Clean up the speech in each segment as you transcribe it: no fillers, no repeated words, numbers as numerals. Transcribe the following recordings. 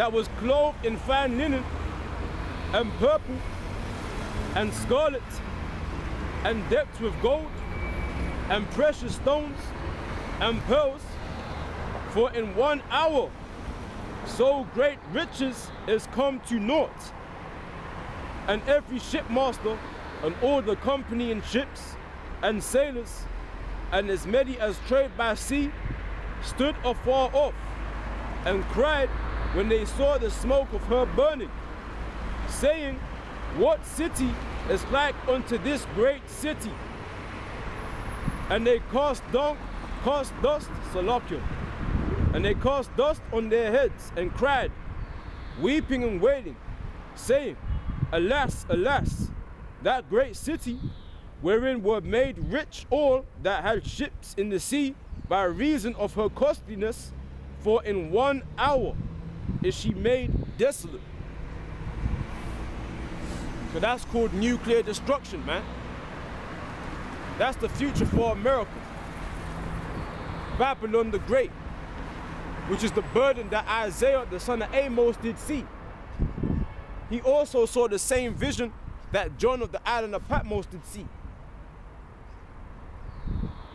that was clothed in fine linen and purple and scarlet and decked with gold and precious stones and pearls, for in 1 hour so great riches is come to naught. And every shipmaster and all the company in ships and sailors and as many as trade by sea stood afar off and cried when they saw the smoke of her burning, saying, what city is like unto this great city? And they cast dust, Salakia, and they cast dust on their heads and cried, weeping and wailing, saying, alas, alas, that great city, wherein were made rich all that had ships in the sea by reason of her costliness, for in 1 hour is she made desolate. So that's called nuclear destruction, man. That's the future for America. Babylon the Great, which is the burden that Isaiah, the son of Amos, did see. He also saw the same vision that John of the island of Patmos did see.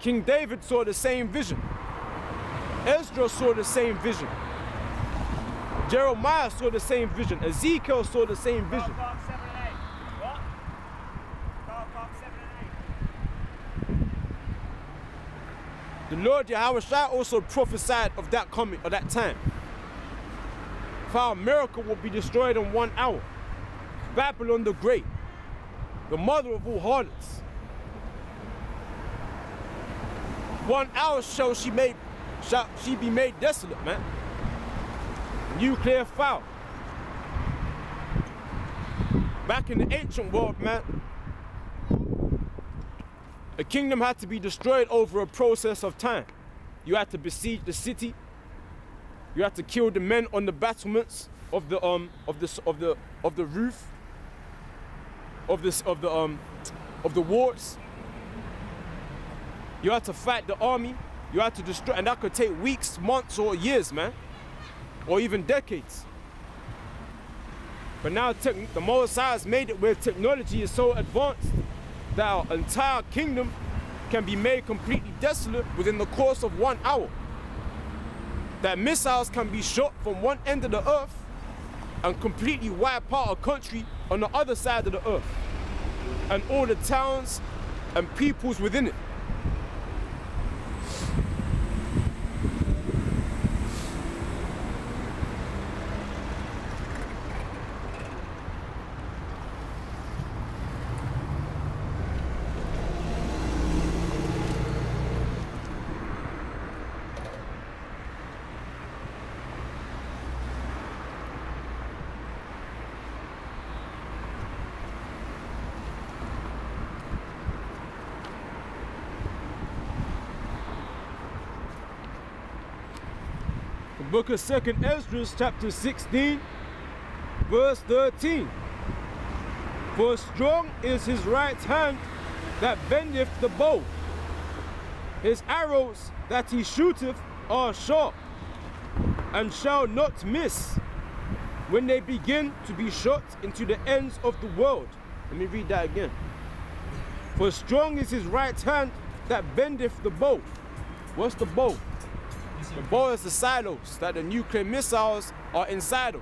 King David saw the same vision. Ezra saw the same vision. Jeremiah saw the same vision. Ezekiel saw the same vision. The Lord Yahushua also prophesied of that coming, of that time. For America will be destroyed in 1 hour. Babylon the Great, the mother of all harlots. 1 hour shall she be made desolate, man. Nuclear fire. Back in the ancient world, man, a kingdom had to be destroyed over a process of time. You had to besiege the city. You had to kill the men on the battlements of the roof of the wards. You had to fight the army. You had to destroy, and that could take weeks, months, or years, man, or even decades. But now the Most High has made it where technology is so advanced that our entire kingdom can be made completely desolate within the course of 1 hour. That missiles can be shot from one end of the earth and completely wipe out a country on the other side of the earth, and all the towns and peoples within it. Book of 2nd Esdras, chapter 16, verse 13. For strong is his right hand that bendeth the bow. His arrows that he shooteth are sharp, and shall not miss when they begin to be shot into the ends of the world. Let me read that again. For strong is his right hand that bendeth the bow. What's the bow? The bow is the silos that the nuclear missiles are inside of,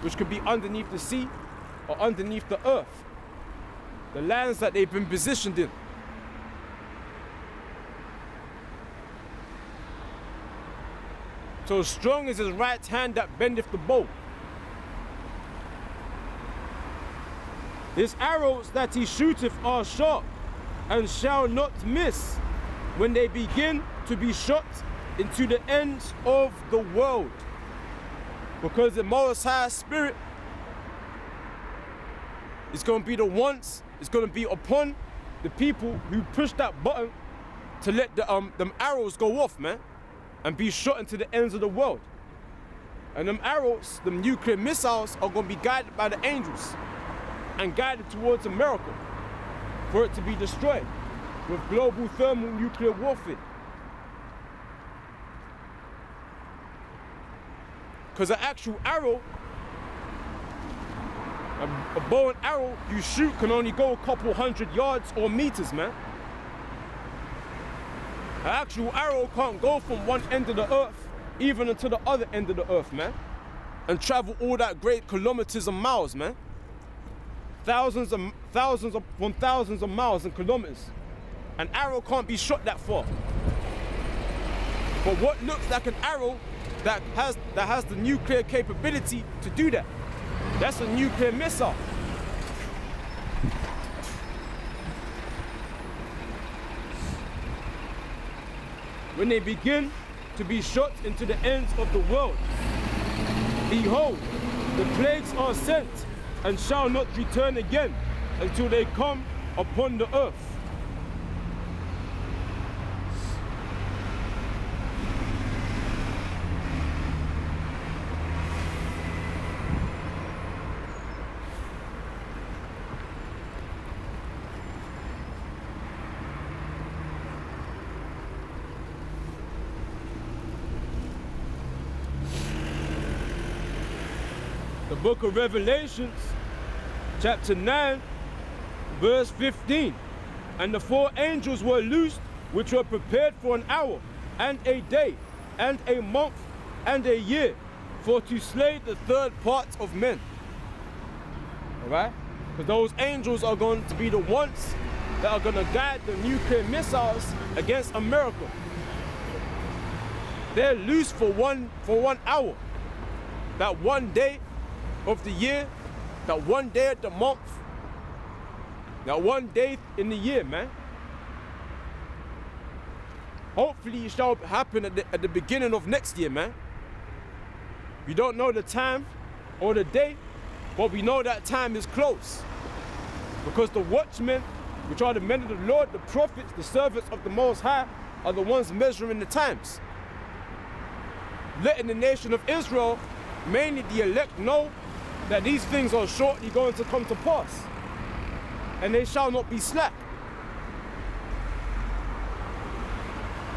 which could be underneath the sea or underneath the earth, the lands that they've been positioned in. So strong is his right hand that bendeth the bow. His arrows that he shooteth are sharp, and shall not miss when they begin to be shot into the ends of the world. Because the Most High Spirit is going to be the ones, it's going to be upon the people who push that button to let them arrows go off, man, and be shot into the ends of the world. And them arrows, them nuclear missiles, are going to be guided by the angels and guided towards America for it to be destroyed with global thermal nuclear warfare. Because an actual arrow, a bow and arrow you shoot can only go a couple 100 yards or meters, man. An actual arrow can't go from one end of the earth even until the other end of the earth, man. And travel all that great kilometers and miles, man. Thousands of miles and kilometers. An arrow can't be shot that far. But what looks like an arrow that has the nuclear capability to do that, that's a nuclear missile. When they begin to be shot into the ends of the world, behold, the plagues are sent and shall not return again until they come upon the earth. The book of Revelations, chapter 9, verse 15. And the 4 angels were loosed, which were prepared for an hour, and a day, and a month, and a year, for to slay the third part of men. Alright? Because those angels are going to be the ones that are going to guide the nuclear missiles against America. They're loose for one hour. That one day of the year, that one day of the month, that one day in the year, man. Hopefully it shall happen at the beginning of next year, man. We don't know the time or the day, but we know that time is close. Because the watchmen, which are the men of the Lord, the prophets, the servants of the Most High, are the ones measuring the times. Letting the nation of Israel, mainly the elect, know that these things are shortly going to come to pass, and they shall not be slack.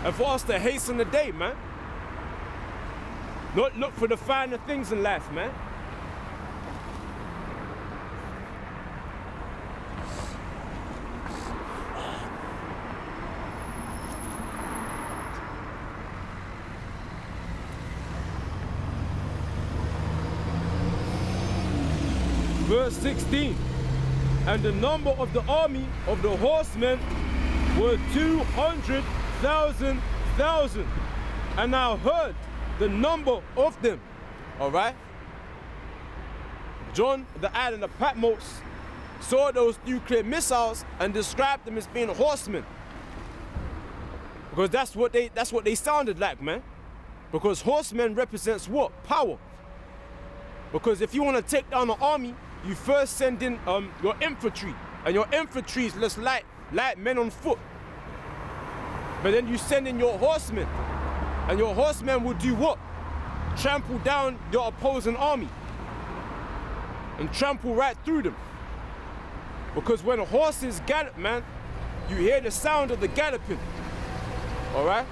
And for us to hasten the day, man. Not look for the finer things in life, man. Verse 16, and the number of the army of the horsemen were 200,000. And I heard the number of them. All right? John, the island of Patmos, saw those nuclear missiles and described them as being horsemen. Because that's what they sounded like, man. Because horsemen represents what? Power. Because if you want to take down an army, you first send in your infantry, and your infantry is less light men on foot. But then you send in your horsemen, and your horsemen will do what? Trample down your opposing army and trample right through them. Because when horses gallop, man, you hear the sound of the galloping. All right?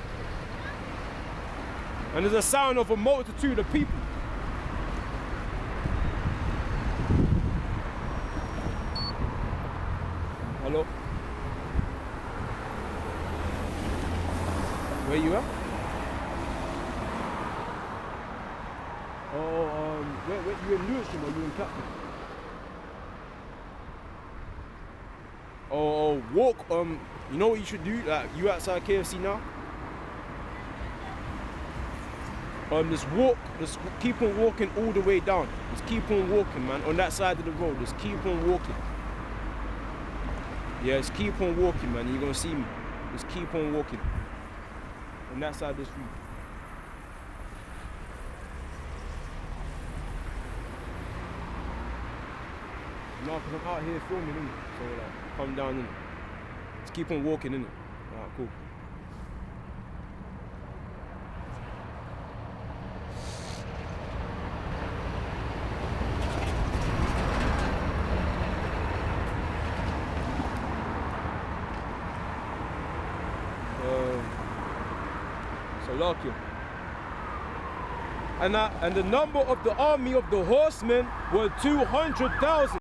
And there's a sound of a multitude of people. Hello? Where you at? Oh, where you in Lewisham or you in Clapham? Oh, walk, you know what you should do? Like, you outside KFC now? Just walk, just keep on walking all the way down. Just keep on walking, man, on that side of the road. Just keep on walking. Yeah, just keep on walking, man. You're gonna see me. Just keep on walking on that side of the street. No, because I'm out here filming, innit? So, like, come down, innit? Just keep on walking, innit? Alright, cool. So, Larkin, and the number of the army of the horsemen were 200,000.